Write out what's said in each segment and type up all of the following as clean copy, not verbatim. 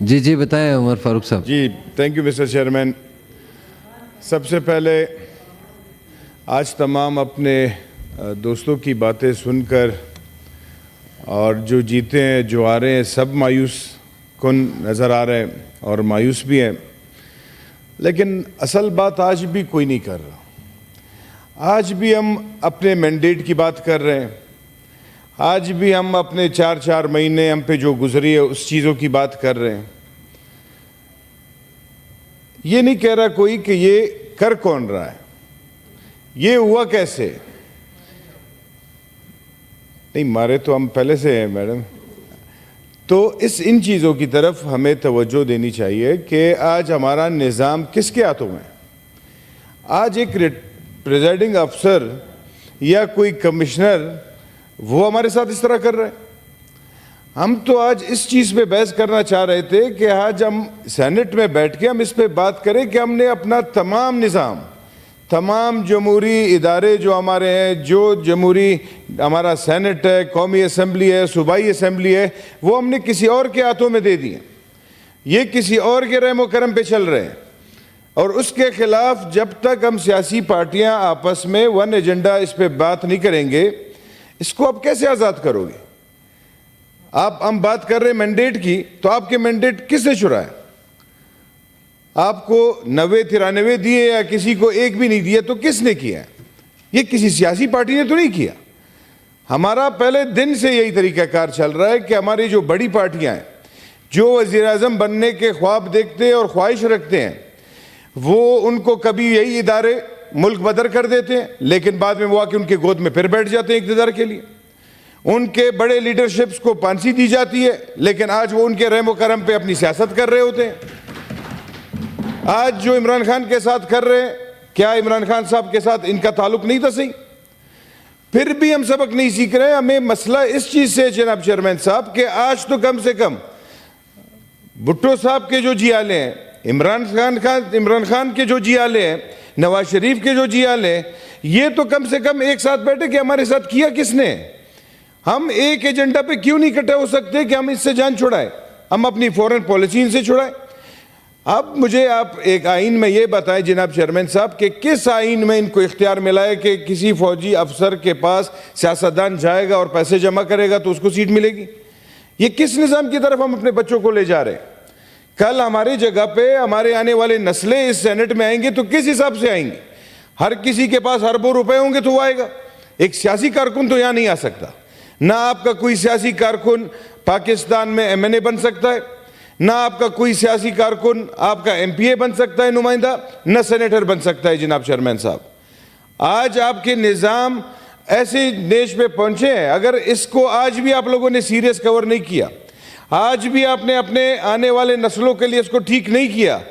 जी जी बताएं उमर फारूक साहब। जी, thank you mister chairman. सबसे पहले आज तमाम अपने दोस्तों की बातें सुनकर और जो जीते हैं जो आ रहे हैं सब मायूस कुन नज़र आ रहे हैं और मायूस भी हैं, लेकिन असल बात आज भी कोई नहीं कर रहा। आज भी हम अपने मैंडेट की बात कर रहे हैं, आज भी हम अपने 4 महीने हम पे जो गुजरी है उस चीज़ों की बात कर रहे हैं। ये नहीं कह रहा कोई कि ये कर कौन रहा है, ये हुआ कैसे। नहीं मारे तो हम पहले से हैं मैडम। तो इन चीज़ों की तरफ हमें तवज्जो देनी चाहिए कि आज हमारा निज़ाम किसके हाथों में। आज एक प्रिजाइडिंग अफसर या कोई कमिश्नर वो हमारे साथ इस तरह कर रहे हैं। हम तो आज इस चीज़ पे बहस करना चाह रहे थे कि आज हम सेनेट में बैठ के हम इस पे बात करें कि हमने अपना तमाम निज़ाम, तमाम जमहूरी इदारे जो हमारे हैं, जो जमहूरी हमारा सेनेट है, कौमी असम्बली है, सूबाई असम्बली है, वो हमने किसी और के हाथों में दे दिए। ये किसी और के रहमो करम पे चल रहे हैं और उसके खिलाफ जब तक हम सियासी पार्टियां आपस में वन एजेंडा इस पे बात नहीं करेंगे, इसको आप कैसे आज़ाद करोगे। हम बात कर रहे हैं मैंडेट की, तो आपके मैंडेट किसने चुराया। आपको 90-93 दिए या किसी को एक भी नहीं दिया, तो किसने किया। ये किसी सियासी पार्टी ने तो नहीं किया। हमारा पहले दिन से यही तरीक़ाकार चल रहा है कि हमारी जो बड़ी पार्टियां हैं, जो वज़ीर-ए-आज़म बनने के ख्वाब देखते हैं और ख्वाहिश रखते हैं, वो उनको कभी यही इदारे मुल्क बदर कर देते हैं, लेकिन बाद में वो आके उनके गोद में फिर बैठ जाते हैं इक़्तिदार के लिए। उनके बड़े लीडरशिप्स को फांसी दी जाती है, लेकिन आज वो उनके रहमो करम पे अपनी सियासत कर रहे होते हैं। आज जो इमरान खान के साथ कर रहे हैं, क्या इमरान खान साहब के साथ इनका ताल्लुक नहीं था सही। फिर भी हम सबक नहीं सीख रहे। हमें मसला इस चीज़ से जनाब चेयरमैन साहब कि आज तो कम से कम भुट्टो साहब के जो जियाले हैं, इमरान खान के जो जियाले हैं, नवाज शरीफ के जो जियाले हैं, ये तो कम से कम एक साथ बैठे कि हमारे साथ किया किसने। हम एक एजेंडा पे क्यों नहीं इकट्ठे हो सकते कि हम इससे जान छुड़ाएं, हम अपनी फॉरेन पॉलिसी इनसे छुड़ाएं। अब मुझे आप एक आइन में ये बताएं जनाब चेयरमैन साहब कि किस आइन में इनको इख्तियार मिला है कि किसी फौजी अफसर के पास सियासतदान जाएगा और पैसे जमा करेगा तो उसको सीट मिलेगी। ये किस निज़ाम की तरफ हम अपने बच्चों को ले जा रहे हैं। कल हमारी जगह पे हमारे आने वाले नस्लें इस सेनेट में आएंगे तो किस हिसाब से आएंगे। हर किसी के पास अरबों रुपए होंगे तो वो आएगा। एक सियासी कारकुन तो यहाँ नहीं आ सकता। ना आपका कोई सियासी कारकुन पाकिस्तान में MNA बन सकता है, ना आपका कोई सियासी कारकुन आपका MPA बन सकता है नुमाइंदा, ना सेनेटर बन सकता है जनाब चेयरमैन साहब। आज आपके निज़ाम ऐसे देश पे पहुंचे हैं, अगर इसको आज भी आप लोगों ने सीरियस कवर नहीं किया, आज भी आपने अपने आने वाले नस्लों के लिए इसको ठीक नहीं किया,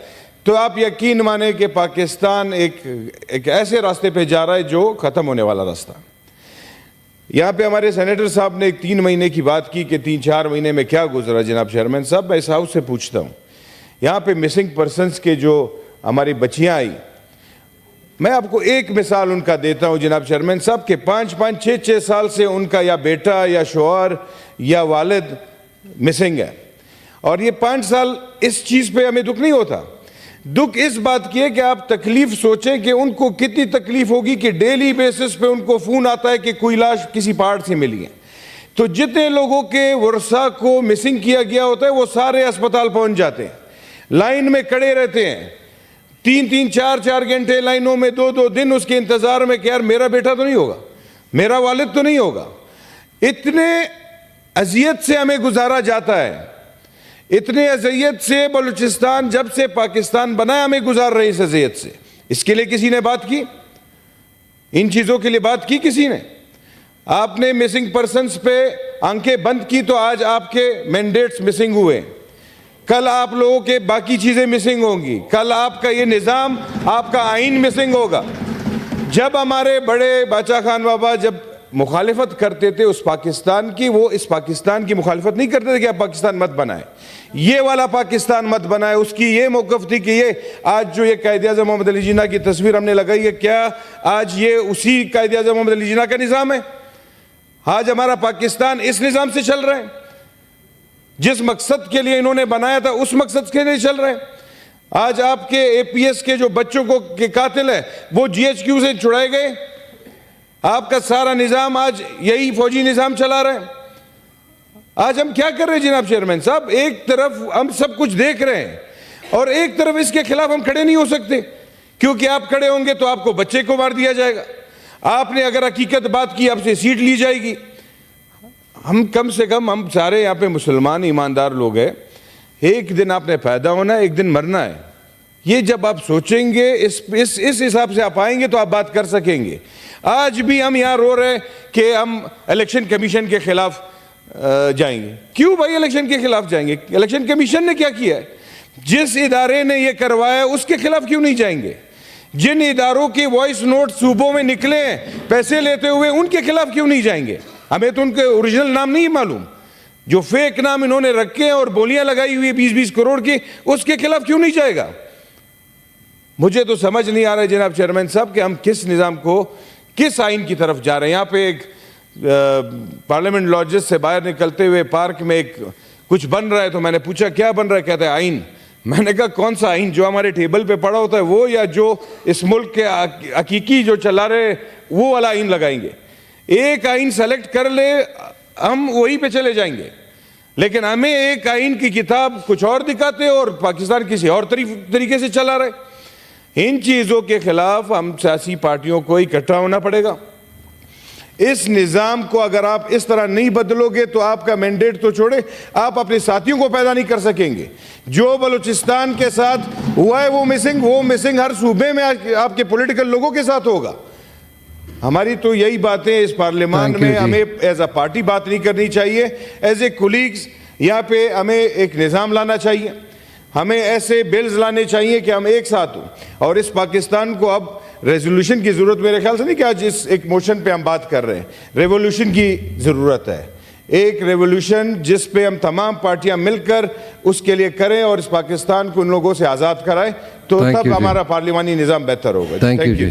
तो आप यकीन माने कि पाकिस्तान एक ऐसे रास्ते पे जा रहा है जो ख़त्म होने वाला रास्ता। यहाँ पे हमारे सेनेटर साहब ने 3 महीने की बात की कि 3-4 महीने में क्या गुजरा। जनाब चेयरमैन साहब, मैं इस हाउस से पूछता हूँ, यहाँ पे मिसिंग पर्सनस के जो हमारी बच्चियाँ आई, मैं आपको एक मिसाल उनका देता हूँ जनाब चेयरमैन साहब के 5-5, 6-6 साल से उनका या बेटा या शौहर या वालिद मिसिंग है। और ये 5 साल इस चीज़ पे हमें दुख नहीं होता। दुख इस बात की है कि आप तकलीफ सोचें कि उनको कितनी तकलीफ होगी कि डेली बेसिस पे उनको फ़ोन आता है कि कोई लाश किसी पहाड़ से मिली है। तो जितने लोगों के वर्षा को मिसिंग किया गया होता है वो सारे अस्पताल पहुंच जाते हैं, लाइन में खड़े रहते हैं 3-3, 4-4 घंटे लाइनों में, 2-2 दिन उसके इंतज़ार में कि यार मेरा बेटा तो नहीं होगा, मेरा वालिद तो नहीं होगा। इतने अजियत से हमें गुजारा जाता है, इतने अजियत से बलूचिस्तान जब से पाकिस्तान बना हमें गुजार रही इस अजियत से। इसके लिए किसी ने बात की? इन चीज़ों के लिए बात की किसी ने? आपने मिसिंग पर्सन्स पे आंखें बंद की तो आज आपके मैंडेट्स मिसिंग हुए, कल आप लोगों के बाकी चीज़ें मिसिंग होंगी, कल आपका ये निज़ाम, आपका आइन मिसिंग होगा। जब हमारे बड़े बादशाह खान बाबा जब मुखालिफत करते थे उस पाकिस्तान की, वो इस पाकिस्तान की मुखालिफत नहीं करते थे कि आप पाकिस्तान मत बनाए, ये वाला पाकिस्तान मत बनाए। उसकी ये मौक़िफ़ थी कि ये आज जो ये कायद-ए-आज़म मोहम्मद अली जिन्ना की तस्वीर हमने लगाई है, क्या आज ये उसी कायद-ए-आज़म मोहम्मद अली जिन्ना का निज़ाम है? आज हमारा पाकिस्तान इस निज़ाम से चल रहा है। जिस मकसद के लिए इन्होंने बनाया था उस मकसद के लिए चल रहे हैं। आज आपके एपीएस के जो बच्चों को के कातिल है वो जीएचक्यू से छुड़ाए गए। आपका सारा निजाम आज यही फौजी निजाम चला रहा है। आज हम क्या कर रहे हैं जनाब चेयरमैन साहब, एक तरफ हम सब कुछ देख रहे हैं और एक तरफ इसके खिलाफ हम खड़े नहीं हो सकते, क्योंकि आप खड़े होंगे तो आपको बच्चे को मार दिया जाएगा, आपने अगर हकीकत बात की आपसे सीट ली जाएगी। हम कम से कम, हम सारे यहाँ पे मुसलमान ईमानदार लोग हैं, एक दिन आपने पैदा होना है, एक दिन मरना है। ये जब आप सोचेंगे इस हिसाब से आप आएंगे तो आप बात कर सकेंगे। आज भी हम यहाँ रो रहे हैं कि हम इलेक्शन कमीशन के खिलाफ जाएंगे। क्यों भाई इलेक्शन के खिलाफ जाएंगे? इलेक्शन कमीशन ने क्या किया है? जिस इदारे ने ये करवाया उसके खिलाफ क्यों नहीं जाएंगे? जिन इदारों के वॉइस नोट सूबों में निकले हैं पैसे लेते हुए, उनके खिलाफ क्यों नहीं जाएंगे? हमें तो उनके ओरिजिनल नाम नहीं मालूम, जो फेक नाम इन्होंने रखे हैं और बोलियां लगाई हुई 20-20 करोड़ की, उसके खिलाफ क्यों नहीं जाएगा? मुझे तो समझ नहीं आ रहा है जनाब चेयरमैन साहब कि हम किस निजाम को, किस आइन की तरफ जा रहे हैं। यहाँ पे एक पार्लियामेंट लॉजेस से बाहर निकलते हुए पार्क में एक कुछ बन रहा है, तो मैंने पूछा क्या बन रहा है? कहते हैं आइन। मैंने कहा कौन सा आइन? जो हमारे टेबल पे पड़ा होता है वो, या जो इस मुल्क के हकीकी जो चला रहे वो वाला आइन लगाएंगे? एक आइन सेलेक्ट कर ले, हम वहीं पे चले जाएंगे, लेकिन हमें एक आइन की किताब कुछ और दिखाते और पाकिस्तान किसी और तरीके से चला रहे। इन चीजों के खिलाफ हम सियासी पार्टियों को इकट्ठा होना पड़ेगा। इस निजाम को अगर आप इस तरह नहीं बदलोगे तो आपका मैंडेट तो छोड़े, आप अपने साथियों को पैदा नहीं कर सकेंगे। जो बलूचिस्तान के साथ हुआ है वो मिसिंग हर सूबे में आपके पॉलिटिकल लोगों के साथ होगा। हमारी तो यही बातें इस पार्लियामान में, हमें एज अ पार्टी बात नहीं करनी चाहिए, एज ए कोलीग्स यहाँ पे हमें एक निज़ाम लाना चाहिए, हमें ऐसे बिल्स लाने चाहिए कि हम एक साथ हों। और इस पाकिस्तान को अब रेजोल्यूशन की ज़रूरत मेरे ख्याल से नहीं कि आज इस एक मोशन पे हम बात कर रहे हैं, रेवोल्यूशन की ज़रूरत है। एक रेवोल्यूशन जिस पे हम तमाम पार्टियां मिलकर उसके लिए करें और इस पाकिस्तान को उन लोगों से आज़ाद कराएं, तो तब हमारा पार्लियामानी निज़ाम बेहतर होगा। Thank you.